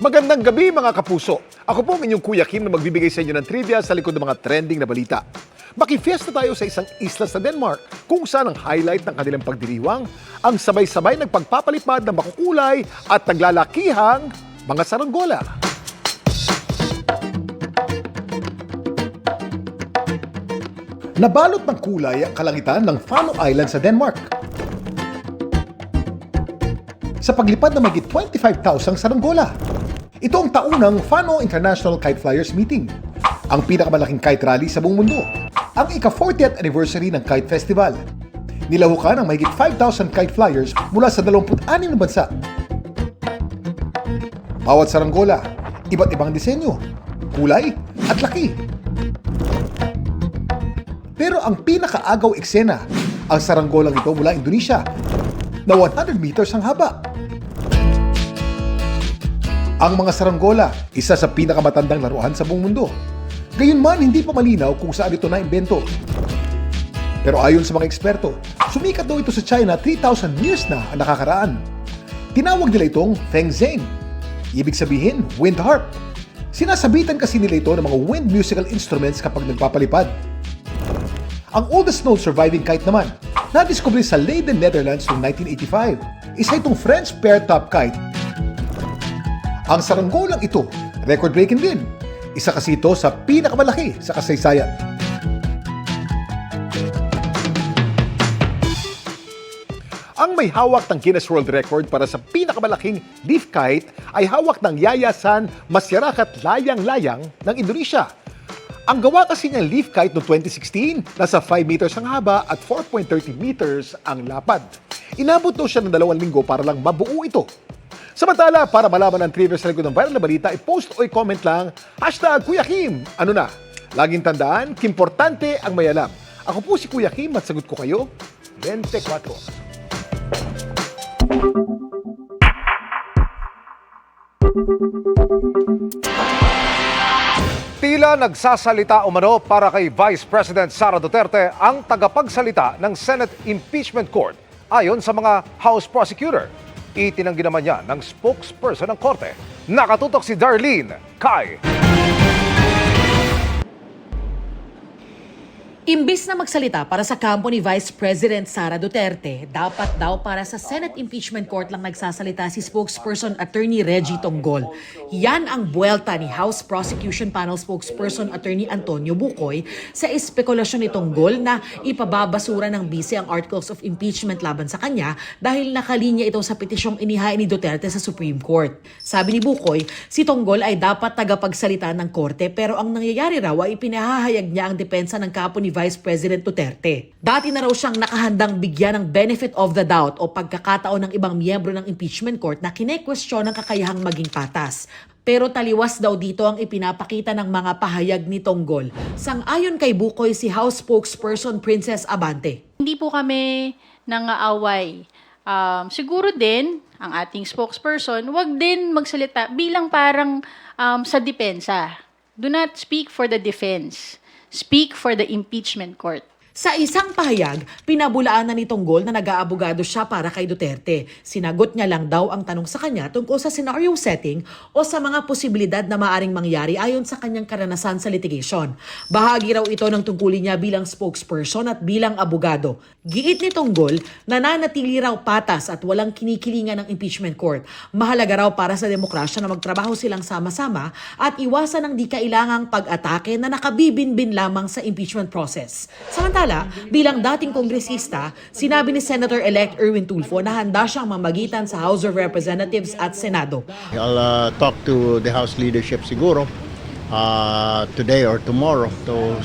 Magandang gabi mga kapuso. Ako po ang inyong Kuya Kim na magbibigay sa inyo ng trivia sa likod ng mga trending na balita. Makifiesta tayo sa isang isla sa Denmark kung saan ang highlight ng kanilang pagdiriwang ang sabay-sabay nagpagpapalipad ng makukulay at naglalakihang mga saranggola. Nabalot ng kulay ang kalangitan ng Faro Island sa Denmark. Sa paglipad ng mahigit 25,000 saranggola. Ito ang taunang Fano International Kite Flyers Meeting, ang pinakamalaking kite rally sa buong mundo, ang ika-40th anniversary ng Kite Festival. Nilahukan ang mahigit 5,000 kite flyers mula sa 26 na bansa. Bawat saranggola, iba't ibang disenyo, kulay at laki. Pero ang pinakaagaw eksena, ang saranggolang ito mula Indonesia na 100 meters ang haba. Ang mga saranggola, isa sa pinakamatandang laruan sa buong mundo. Gayunman, hindi pa malinaw kung saan ito naimbento. Pero ayon sa mga eksperto, sumikat daw ito sa China 3,000 years na ang nakakaraan. Tinawag nila itong Feng Zheng. Ibig sabihin, wind harp. Sinasabitan kasi nila ito ng mga wind musical instruments kapag nagpapalipad. Ang oldest known surviving kite naman, nadiskubre sa Leiden, Netherlands noong 1985. Isa itong French pear-top kite. Ang saranggolang ito, record-breaking din. Isa kasi ito sa pinakamalaki sa kasaysayan. Ang may hawak ng Guinness World Record para sa pinakamalaking leaf kite ay hawak ng Yayasan Masyarakat Layang-Layang ng Indonesia. Ang gawa kasi ng leaf kite noong 2016, nasa 5 meters ang haba at 4.30 meters ang lapad. Inabot daw siya ng 2 linggo para lang mabuo ito. Samantala, para malaman ang trivia sa likod ng viral na balita, i-post o i-comment lang, #Kuya Kim. Ano na? Laging tandaan, kimportante ang may alam. Ako po si Kuya Kim at sagot ko kayo, 24. Tila nagsasalita umano para kay Vice President Sara Duterte ang tagapagsalita ng Senate Impeachment Court ayon sa mga House Prosecutor. Itinanggi naman niya ng spokesperson ng korte. Nakatutok si Darlene Kai. Imbis na magsalita para sa kampo ni Vice President Sara Duterte, dapat daw para sa Senate Impeachment Court lang nagsasalita si spokesperson Attorney Reggie Tonggol. Yan ang buwelta ni House Prosecution Panel spokesperson Attorney Antonio Bucoy sa espekulasyon ni Tonggol na ipababasura ng bise ang articles of impeachment laban sa kanya dahil nakalinya ito sa petisyong inihain ni Duterte sa Supreme Court. Sabi ni Bucoy, si Tonggol ay dapat tagapagsalita ng korte pero ang nangyayari raw ay pinahahayag niya ang depensa ng kampo ni Vice President Duterte. Dati na raw siyang nakahandang bigyan ng benefit of the doubt o pagkakataon ng ibang miyembro ng impeachment court na kine-question ang kakayahang maging patas. Pero taliwas daw dito ang ipinapakita ng mga pahayag ni Tonggol. Sang-ayon kay Bucoy si House spokesperson Princess Abante. Hindi po kami nangaaway. Siguro din, ang ating spokesperson, wag din magsalita bilang parang sa depensa. Do not speak for the defense. Speak for the impeachment court. Sa isang pahayag, pinabulaan na ni Tonggol na nag-aabogado siya para kay Duterte. Sinagot niya lang daw ang tanong sa kanya tungkol sa scenario setting o sa mga posibilidad na maaring mangyari ayon sa kanyang karanasan sa litigation. Bahagi raw ito ng tungkulin niya bilang spokesperson at bilang abogado. Giit ni Tonggol, nananatili raw patas at walang kinikilingan ng impeachment court. Mahalaga raw para sa demokrasya na magtrabaho silang sama-sama at iwasan ang di kailangang pag-atake na nakabibinbin lamang sa impeachment process. Samantala, bilang dating kongresista, sinabi ni Senator-elect Erwin Tulfo na handa siyang mamagitan sa House of Representatives at Senado. I'll talk to the House leadership siguro today or tomorrow to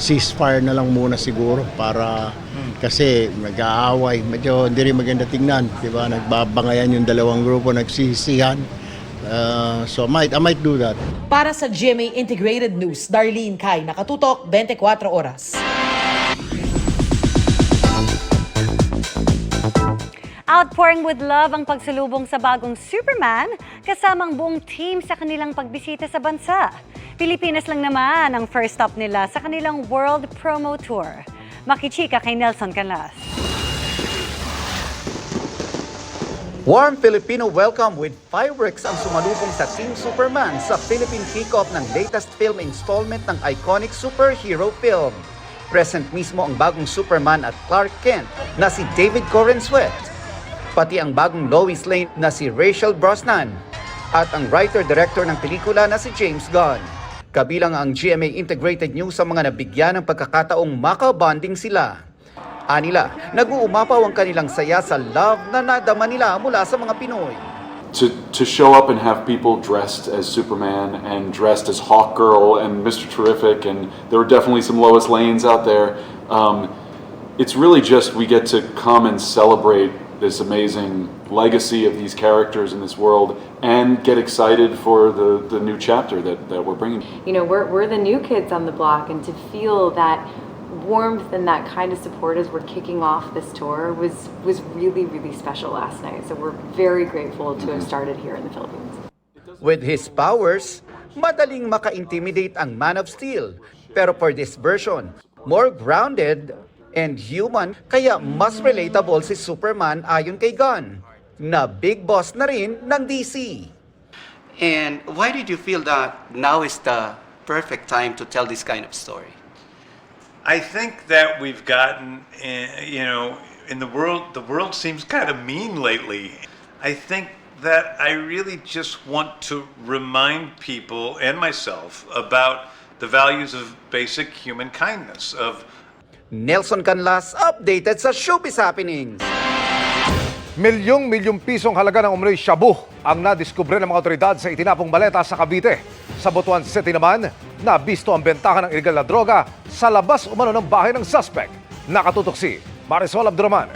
ceasefire na lang muna siguro para kasi nag-aaway. Medyo hindi rin maganda tingnan, di ba? Nagbabangayan yung dalawang grupo, nagsisihan. So I might do that. Para sa GMA Integrated News, Darlene Kai, nakatutok 24 oras. Outpouring with love ang pagsalubong sa bagong Superman kasamang buong team sa kanilang pagbisita sa bansa. Pilipinas lang naman ang first stop nila sa kanilang World Promo Tour. Makichika kay Nelson Canlas. Warm Filipino welcome with fireworks ang sumalubong sa Team Superman sa Philippine kickoff ng latest film installment ng iconic superhero film. Present mismo ang bagong Superman at Clark Kent na si David Corenswet, pati ang bagong Lois Lane na si Rachel Brosnan, at ang writer-director ng pelikula na si James Gunn. Kabilang ang GMA Integrated News sa mga nabigyan ng pagkakataong makabonding sila. Anila, nag-uumapaw ang kanilang saya sa love na nadama nila mula sa mga Pinoy. To show up and have people dressed as Superman and dressed as Hawkgirl and Mr. Terrific, and there were definitely some Lois Lanes out there. It's really just we get to come and celebrate this amazing legacy of these characters in this world and get excited for the new chapter that we're bringing. You know, we're the new kids on the block, and to feel that warmth and that kind of support as we're kicking off this tour was really, really special last night. So we're very grateful to have started here in the Philippines. With his powers, madaling maka-intimidate ang Man of Steel. Pero for this version, more grounded and human, kaya mas relatable si Superman ayon kay Gunn, na big boss na rin ng DC. And why did you feel that now is the perfect time to tell this kind of story? I think that we've gotten, in the world seems kind of mean lately. I think that I really just want to remind people and myself about the values of basic human kindness, of Nelson Canlas, updated sa Showbiz Happenings. Milyong pisong halaga ng umano'y shabu ang nadiskubre ng mga otoridad sa itinapong maleta sa Cavite. Sa Butuan City naman, nabisto ang bentahan ng illegal na droga sa labas umano ng bahay ng suspect. Nakatutok si Marisol Abduraman.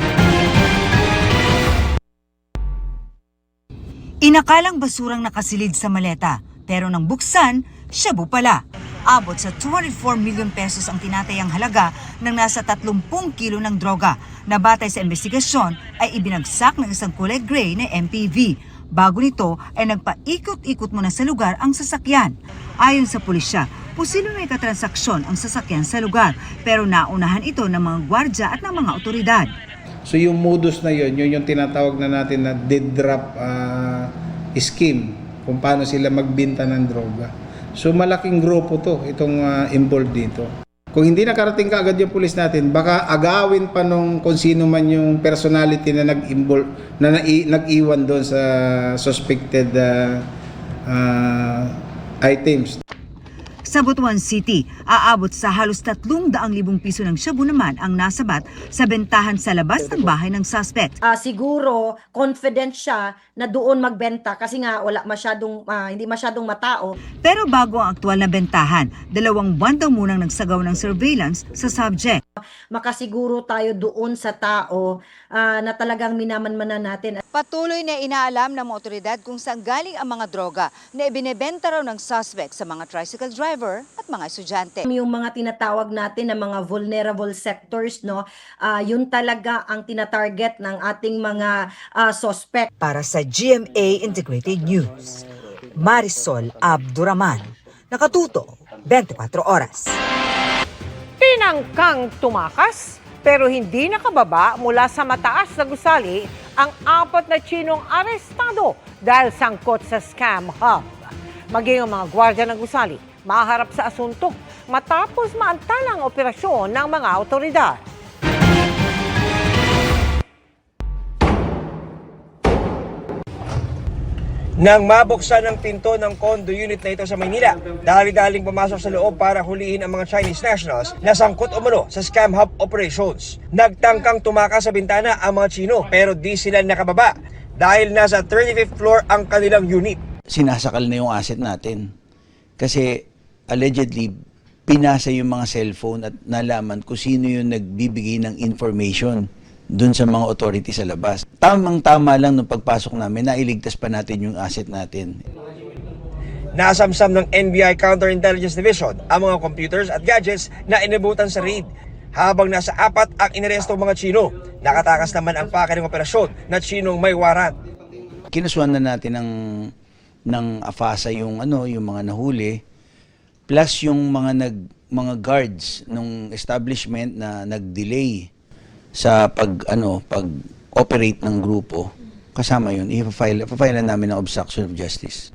Inakalang basurang nakasilid sa maleta, pero nang buksan, shabu pala. Abot sa 204 million pesos ang tinatayang halaga ng nasa 30 kilo ng droga na batay sa investigasyon ay ibinagsak ng isang kulay gray na MPV. Bago nito ay nagpaikot-ikot muna sa lugar ang sasakyan. Ayon sa pulisya, posibleng may katransaksyon ang sasakyan sa lugar pero naunahan ito ng mga gwardya at ng mga otoridad. So yung modus na yun yung tinatawag na natin na dead drop scheme kung paano sila magbenta ng droga. So malaking grupo to, itong involved dito. Kung hindi nakarating ka agad yung pulis natin, baka agawin pa nung kung sino man yung personality na nag-involve, na nag-iwan doon sa suspected items. Sa Butuan City, aabot sa halos 300,000 piso ng shabu naman ang nasabat sa bentahan sa labas ng bahay ng suspect. Siguro confident siya na doon magbenta kasi nga wala masyadong hindi masyadong matao. Pero bago ang aktual na bentahan, 2 buwan daw munang nagsagaw ng surveillance sa subject. Makasiguro tayo doon sa tao na talagang minamanmanan natin. Patuloy na inaalam ng mga otoridad kung saan galing ang mga droga na ibinebenta raw ng suspect sa mga tricycle driver at mga estudyante. Yung mga tinatawag natin na mga vulnerable sectors, no, yun talaga ang tinatarget ng ating mga suspect. Para sa GMA Integrated News, Marisol Abduraman, nakatuto 24 oras. Tinangkang tumakas pero hindi nakababa mula sa mataas na gusali ang 4 na Chinong arestado dahil sangkot sa scam hub. Maging ang mga gwardya ng gusali maharap sa asunto matapos maantalang operasyon ng mga otoridad. Nang mabuksan ang pinto ng condo unit na ito sa Maynila, dali-daling pumasok sa loob para huliin ang mga Chinese nationals na sangkot umano sa scam hub operations. Nagtangkang tumakas sa bintana ang mga Chino pero di sila nakababa dahil nasa 35th floor ang kanilang unit. Sinasakal na yung asset natin kasi allegedly pinasa yung mga cellphone at nalaman kung sino yung nagbibigay ng information dun sa mga authority sa labas. Tamang-tama lang nung pagpasok namin, nailigtas pa natin yung asset natin. Nasamsam ng NBI Counterintelligence Division ang mga computers at gadgets na inibutan sa raid. Habang nasa 4 ang inarestong mga Chino, nakatakas naman ang pake ng operasyon na Chinong may warrant. Kinasuhan na natin ng AFASA yung mga nahuli, plus yung mga guards ng establishment na nag-delay sa pag-operate ng grupo kasama yun, ipafile namin ng obstruction of justice.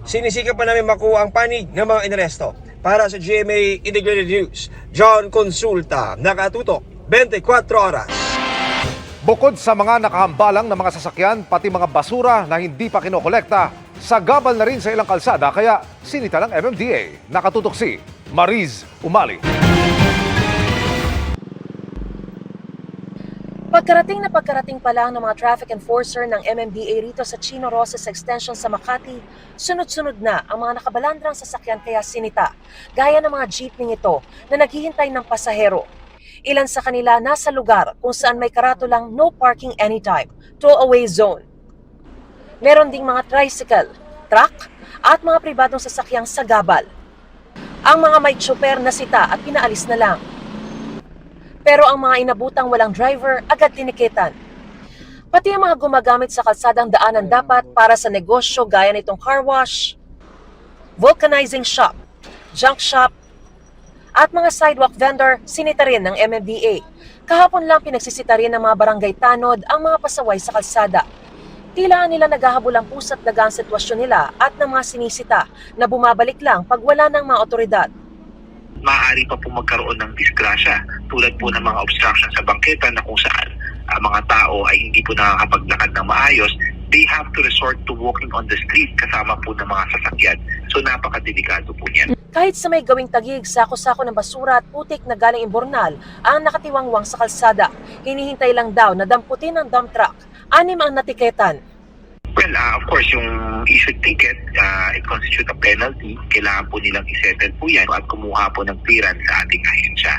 Sinisikap pa namin makuha ang panig ng mga inaresto. Para sa GMA Integrated News, John Consulta, nakatutok, 24 oras. Bukod sa mga nakahambalang na mga sasakyan, pati mga basura na hindi pa kinokolekta, sagabal na rin sa ilang kalsada kaya sinita ng MMDA. Nakatutok si Mariz Umali. Pagkarating pa lang ng mga traffic enforcer ng MMDA rito sa Chino Roses Extension sa Makati, sunod-sunod na ang mga nakabalandrang sasakyan kaya sinita, gaya ng mga jeepney ito na naghihintay ng pasahero. Ilan sa kanila nasa lugar kung saan may karatulang no parking anytime, tow-away zone. Meron ding mga tricycle, truck at mga pribadong sasakyang sagabal. Ang mga may tsuper na sita at pinaalis na lang. Pero ang mga inabutang walang driver agad tinikitan. Pati ang mga gumagamit sa kalsadang daanan dapat para sa negosyo gaya nitong car wash, vulcanizing shop, junk shop, at mga sidewalk vendor sinita rin ng MMDA. Kahapon lang pinagsisita rin ng mga barangay tanod ang mga pasaway sa kalsada. Tila nila naghahabol ang pusa't daga ang sitwasyon nila at ng mga sinisita na bumabalik lang pag wala ng mga otoridad. Maaari pa po magkaroon ng disgrasya tulad po ng mga obstruction sa bangketa na kung saan ang mga tao ay hindi po nakakapaglakad ng maayos, they have to resort to walking on the street kasama po ng mga sasakyan. So napakadelikado po niyan. Kahit sa may gawing tagig, sako-sako ng basura at putik na galing imbornal ang nakatiwangwang sa kalsada. Hinihintay lang daw na damputin ng dump truck. 6 ang natiketan. Well, of course, yung issued ticket, it constitutes a penalty. Kailangan po nilang isettle po yan at kumuha po ng clearance sa ating ahensya.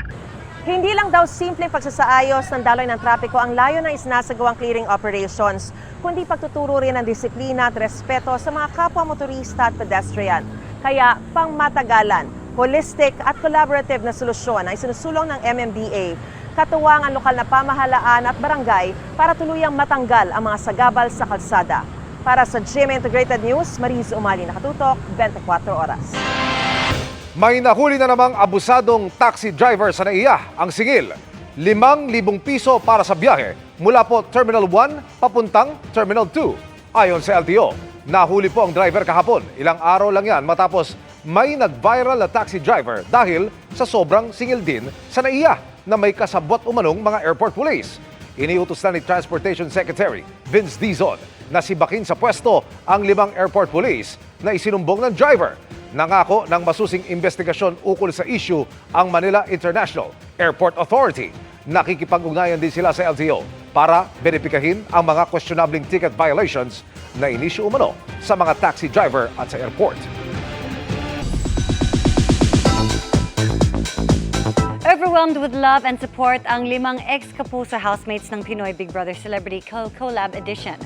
Hindi lang daw simpleng pagsasaayos ng daloy ng trapiko ang layo ng isinasagawang clearing operations, kundi pagtuturo rin ng disiplina at respeto sa mga kapwa motorista at pedestrian. Kaya pangmatagalan, holistic at collaborative na solusyon ang isinusulong ng MMDA, katuwang ang lokal na pamahalaan at barangay para tuluyang matanggal ang mga sagabal sa kalsada. Para sa GMA Integrated News, Mariz Umali, nakatutok, 24 oras. May nahuli na namang abusadong taxi driver sa NAIA. Ang singil, 5,000 piso para sa biyahe mula po Terminal 1 papuntang Terminal 2. Ayon sa LTO, nahuli po ang driver kahapon. Ilang araw lang yan matapos may nag-viral na taxi driver dahil sa sobrang singil din sa NAIA na may kasabwat umanong mga airport police. Iniutos na ni Transportation Secretary Vince Dizon na sibakin sa pwesto ang 5 airport police na isinumbong ng driver. Nangako ng masusing investigasyon ukol sa issue ang Manila International Airport Authority. Nakikipag-ugnayan din sila sa LTO para beripikahin ang mga questionabling ticket violations na inisyu umano sa mga taxi driver at sa airport. Overwhelmed with love and support ang 5 ex-Kapuso housemates ng Pinoy Big Brother Celebrity Collab Edition.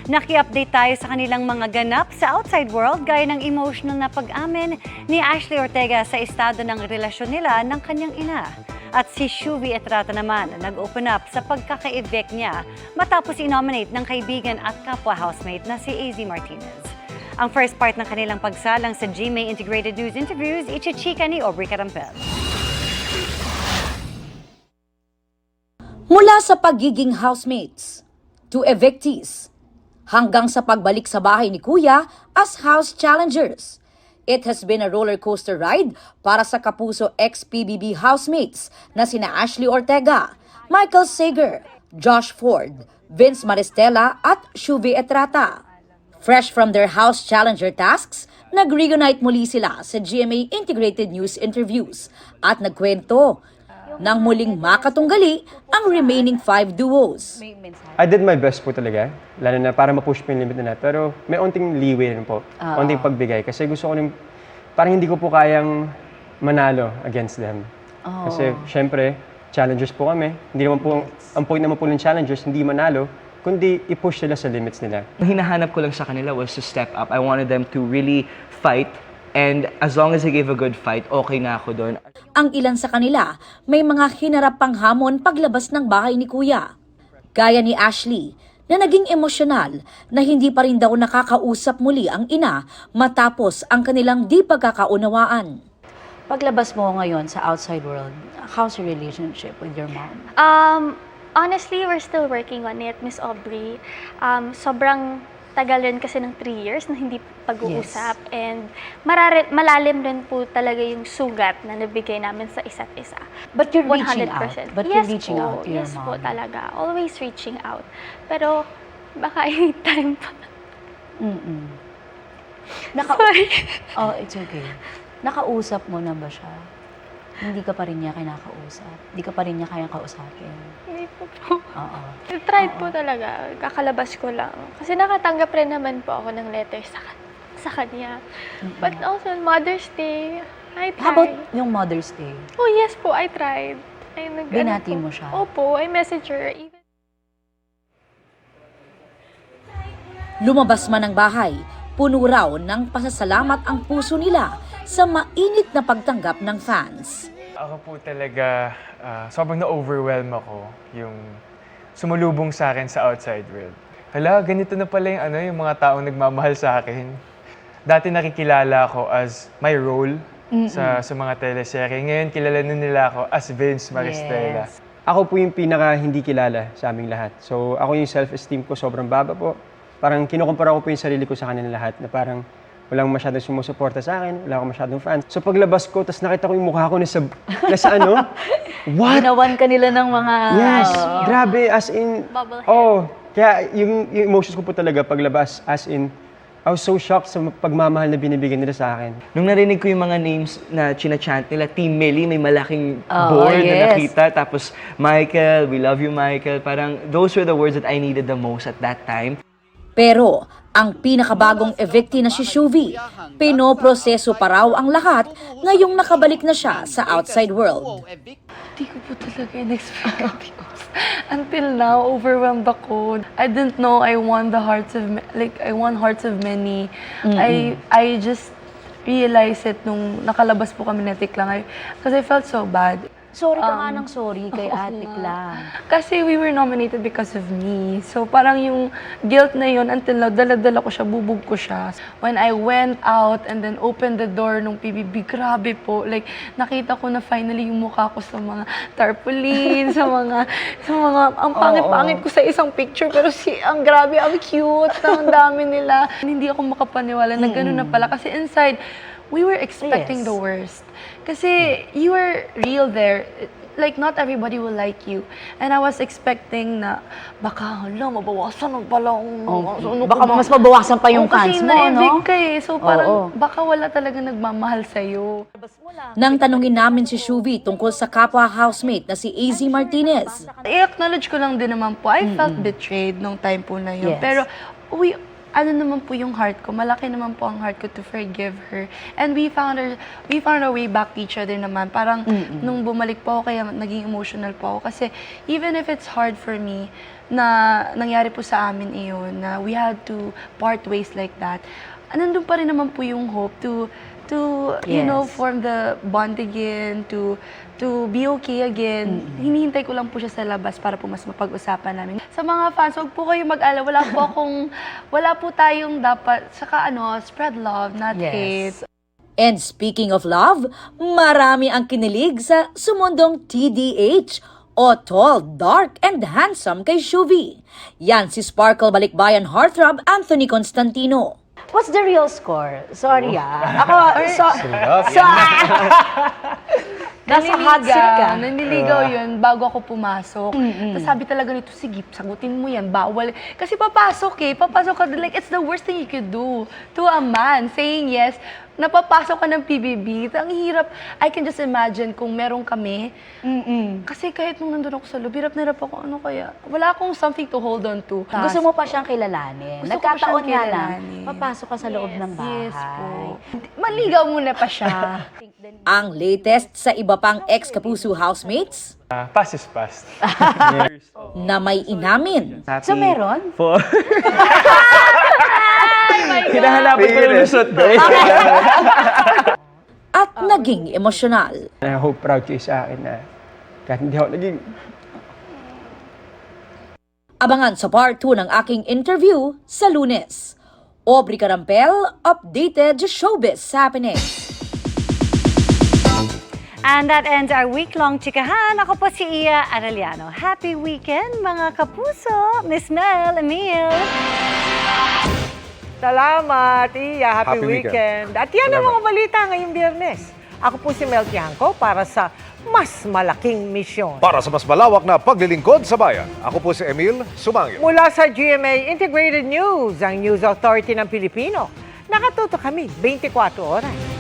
Naki-update tayo sa kanilang mga ganap sa outside world gaya ng emotional na pag-amin ni Ashley Ortega sa estado ng relasyon nila ng kanyang ina. At si Shuvi Etrata naman nag-open up sa pagkaka-evict niya matapos i-nominate ng kaibigan at kapwa housemate na si AZ Martinez. Ang first part ng kanilang pagsalang sa GMA Integrated News Interviews, ichichika ni Aubrey Carampel. Mula sa pagiging housemates to evictees, hanggang sa pagbalik sa bahay ni Kuya as house challengers. It has been a roller coaster ride para sa Kapuso ex-PBB housemates na sina Ashley Ortega, Michael Sager, Josh Ford, Vince Maristella at Shuvi Etrata. Fresh from their house challenger tasks, nag-reunite muli sila sa GMA Integrated News Interviews at nagkwento nang muling makatunggali ang remaining 5 duos. I did my best po talaga, lalo na para ma-push po yung limit nila. Pero may onting leeway rin po, onting pagbigay. Kasi gusto ko rin, parang hindi ko po kayang manalo against them. Kasi syempre, challengers po kami. Hindi naman po, ang point naman po ng challengers, hindi manalo, kundi i-push sila sa limits nila. Ang hinahanap ko lang sa kanila was to step up. I wanted them to really fight. And as long as they gave a good fight, okay na ako doon. Ang ilan sa kanila, may mga hinarap pang hamon paglabas ng bahay ni Kuya. Gaya ni Ashley, na naging emosyonal na hindi pa rin daw nakakausap muli ang ina matapos ang kanilang di pagkakaunawaan. Paglabas mo ngayon sa outside world, how's your relationship with your mom? Honestly, we're still working on it, Miss Aubrey. Sobrang tagal rin kasi ng 3 years na hindi pag-uusap. And malalim rin po talaga yung sugat na nabigay namin sa isa't isa. But you're reaching 100%. out. But Yes you're reaching po, out to your yes mom. po talaga. Always reaching out. Pero baka anytime pa. Sorry. Oh, it's okay. Nakausap mo na ba siya? Hindi ka pa rin niya kinakausap? Hindi ka pa rin niya kayang kausapin? Hindi po. Oo. I tried po talaga. Kakalabas ko lang. Kasi nakatanggap rin naman po ako ng letter sa kanya. But also, Mother's Day, I tried. How about yung Mother's Day? Oh, yes po, I tried. Binati mo siya? Opo, I message her. Lumabas man ng bahay, puno raw ng pasasalamat ang puso nila sa mainit na pagtanggap ng fans. Ako po talaga, sobrang na-overwhelm ako yung sumulubong sa akin sa outside world. Hala, ganito na pala yung mga taong nagmamahal sa akin. Dati nakikilala ako as my role sa mga teleserye. Ngayon, kilala na nila ako as Vince Maristella. Yes. Ako po yung pinaka hindi kilala sa aming lahat. So, ako yung self-esteem ko sobrang baba po. Parang kinukumpara ko po yung sarili ko sa kanila lahat na parang walang masyadong sumusuporta sa akin, wala akong masyadong fans. So paglabas ko, tapos nakita ko yung mukha ko nasa ano? What? Ginawan ka nila ng mga... Yes! Grabe, as in... Kaya yung emotions ko po talaga paglabas, as in, I was so shocked sa pagmamahal na binibigyan nila sa akin. Nung narinig ko yung mga names na china-chant nila, Team Melly, may malaking board na nakita. Tapos, Michael, we love you, Michael. Parang, those were the words that I needed the most at that time. Pero ang pinakabagong evictee na si Shuvi, pinoproseso pa raw ang lahat ngayong nakabalik na siya sa outside world. Hindi ko po talaga in-expect. Until now, overwhelmed ako. I didn't know I won the hearts of many. I just realized it nung nakalabas po kami na Tiklang. Because I felt so bad. Sorry ka nga ng sorry kay Ate Klang. Kasi we were nominated because of me. So parang yung guilt na yun, until now, dala-dala ko siya, bubog ko siya. When I went out and then opened the door nung PBB, grabe po. Like, nakita ko na finally yung mukha ko sa mga tarpaulin, sa mga, ang pangit-pangit ko sa isang picture. Pero ang grabe, ang cute, ang dami nila. Hindi ako makapaniwala na gano'n na pala. Kasi inside, we were expecting the worst. Kasi you were real there. Like, not everybody will like you. And I was expecting na, baka, mabawasan ng palang... Baka mas mabawasan pa yung fans mo, no? Kasi na-evict ka eh. So parang, baka wala talaga nagmamahal sa'yo. Nang tanungin namin si Shuvi tungkol sa kapwa housemate na si AZ Martinez. I-acknowledge ko lang din naman po, I felt betrayed nung time po na yun. Yes. Pero, ano naman po yung heart ko, malaki naman po ang heart ko to forgive her. And we found our way back to each other naman. Parang nung bumalik po ako, kaya naging emotional po ako. Kasi even if it's hard for me, na nangyari po sa amin iyon, na we had to part ways like that, nandun pa rin naman po yung hope to you know, form the bond again, to be okay again. Hinihintay ko lang po siya sa labas para po mas mapag-usapan namin. Sa mga fans, huwag po kayo mag-alala. Wala po tayong dapat, saka spread love, not hate. And speaking of love, marami ang kinilig sa sumundong TDH o tall, dark, and handsome kay Shuvi. Yan si Sparkle Balikbayan heartthrob Anthony Constantino. What's the real score? Sorry Ako, Nasa hot seat ka. Naniligaw yun bago ako pumasok. Tapos sabi talaga nito, sige, sagutin mo yan, bawal. Kasi papasok ka, like, it's the worst thing you could do to a man, saying yes. Napapasok ka ng PBB, ang hirap. I can just imagine kung meron kami. Kasi kahit nung nandun ako sa loob, hirap na hirap ako, ano kaya? Wala akong something to hold on to. Gusto mo pa siyang kilalanin. Gusto ko pa Nagkataon siyang nga lang, kilalanin. papasok ka sa loob ng bahay. Yes po. Maligaw muna pa siya. Ang latest sa iba pang ex-Kapuso housemates Past is past. na may inamin. So meron? Hinahanapan ko yung lusot. At naging emosyonal. I hope proud kayo sa akin na kahit hindi ako naging... Abangan sa part 2 ng aking interview sa Lunes. Aubrey Carampel, updated showbiz happenings. And that ends our week-long chikahan. Ako po si Iya Arellano. Happy weekend, mga kapuso! Miss Mel, Emil! Salamat, Iya. Happy Happy weekend. weekend. At yan ang Salamat. mga balita ngayong Biyernes. Ako po si Mel Tiangco para sa mas malaking misyon. Para sa mas malawak na paglilingkod sa bayan, ako po si Emil Sumangil. Mula sa GMA Integrated News, ang News Authority ng Pilipino. Nakatuto kami 24 oras.